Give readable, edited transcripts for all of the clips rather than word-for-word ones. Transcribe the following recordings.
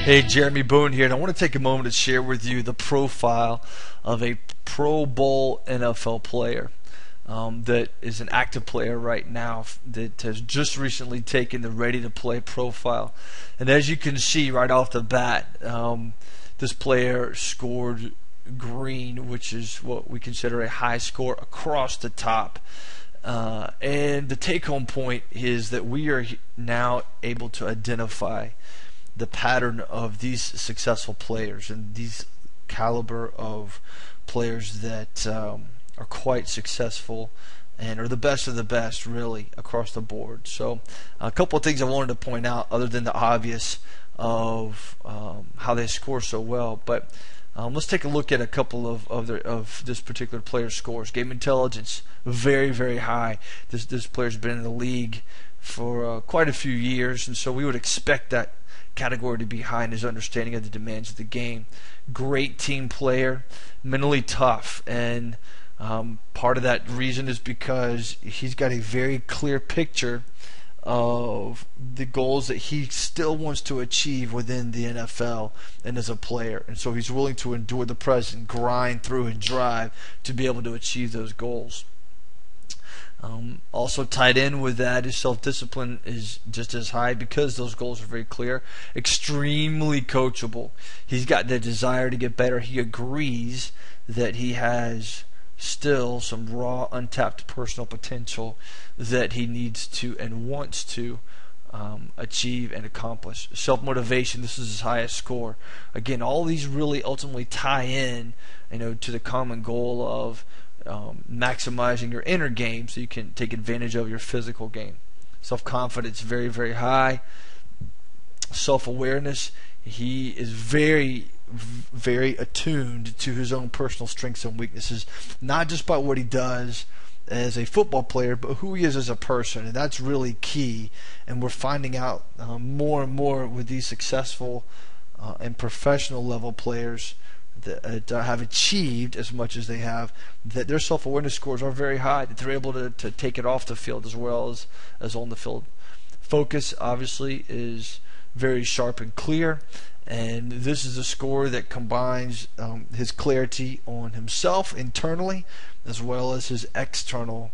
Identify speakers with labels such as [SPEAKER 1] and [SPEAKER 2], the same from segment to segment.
[SPEAKER 1] Hey, Jeremy Boone here, and I want to take a moment to share with you the profile of a Pro Bowl NFL player that is an active player right now that has just recently taken the ready-to-play profile. And as you can see right off the bat, this player scored green, which is what we consider a high score across the top. And the take-home point is that we are now able to identify the pattern of these successful players and these caliber of players that are quite successful and are the best of the best really across the board. So a couple of things I wanted to point out other than the obvious of how they score so well, but let's take a look at a couple of this particular player's scores. Game intelligence, very, very high. This player's been in the league for quite a few years, and so we would expect that category to be high in his understanding of the demands of the game. Great team player, mentally tough, and part of that reason is because he's got a very clear picture of the goals that he still wants to achieve within the NFL and as a player, and so he's willing to endure the present, grind through and drive to be able to achieve those goals. Also tied in with that is self-discipline is just as high because those goals are very clear. Extremely coachable. He's got the desire to get better. He agrees that he has still some raw, untapped personal potential that he needs to and wants to achieve and accomplish. Self-motivation, this is his highest score. Again, all these really ultimately tie in, to the common goal of maximizing your inner game so you can take advantage of your physical game. Self-confidence, very, very high. Self-awareness, he is very, very attuned to his own personal strengths and weaknesses, not just by what he does as a football player, but who he is as a person, and that's really key. And we're finding out more and more with these successful and professional level players that have achieved as much as they have, that their self-awareness scores are very high, that they're able to take it off the field as well as on the field. Focus, obviously, is very sharp and clear, and this is a score that combines his clarity on himself internally as well as his external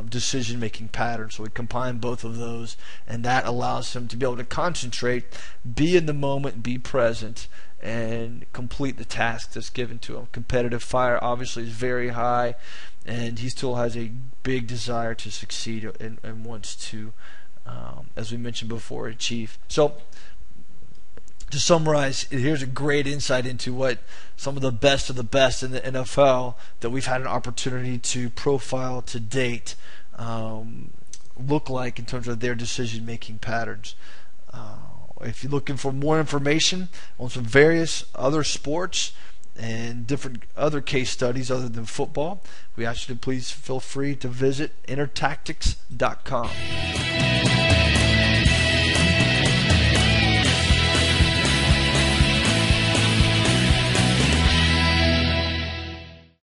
[SPEAKER 1] decision-making pattern. So we combine both of those, and that allows him to be able to concentrate, be in the moment, be present, and complete the task that's given to him. Competitive fire obviously is very high, and he still has a big desire to succeed and wants to, as we mentioned before, achieve. So to summarize, here's a great insight into what some of the best in the NFL that we've had an opportunity to profile to date look like in terms of their decision-making patterns. If you're looking for more information on some various other sports and different other case studies other than football, we ask you to please feel free to visit intertactics.com.